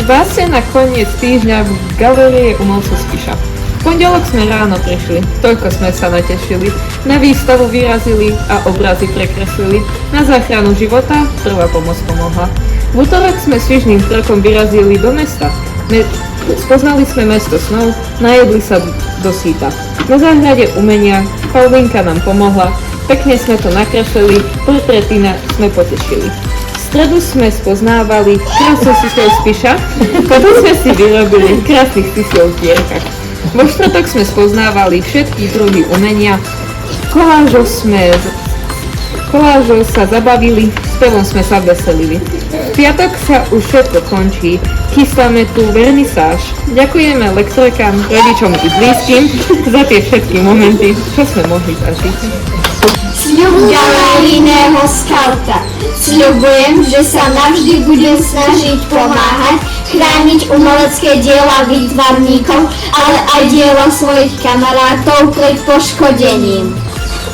Zase na koniec týždňa v galérii umelcov Spiša. V pondelok sme ráno prišli, toľko sme sa natešili, na výstavu vyrazili a obrazy prekreslili, na záchranu života prvá pomoc pomohla. V útorok sme svižným krokom vyrazili do mesta. Spoznali sme mesto snov, najedli sa do síta. Na záhrade umenia Paulinka nám pomohla, pekne sme to nakreslili, portréty sme potešili. V stredu sme spoznávali krásnu sisľov Spiša, potom sme si vyrobili krásnych sisľov v dierkach. Vo štvrtok sme spoznávali všetky druhy umenia, kolážov sa zabavili, spevom sme sa veselili. V piatok sa už všetko končí, chystáme tu vernisáž. Ďakujeme lektorkám, rodičom i blízkym za tie všetky momenty, čo sme mohli zažiť. Sľub galerijného skauta. Sľubujem, že sa navždy budem snažiť pomáhať, chrániť umelecké diela výtvarníkov, ale aj diela svojich kamarátov pred poškodením.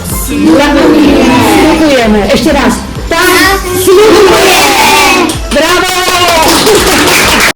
Sľubujeme. Ešte raz. Tak, sľubujeme. Bravo!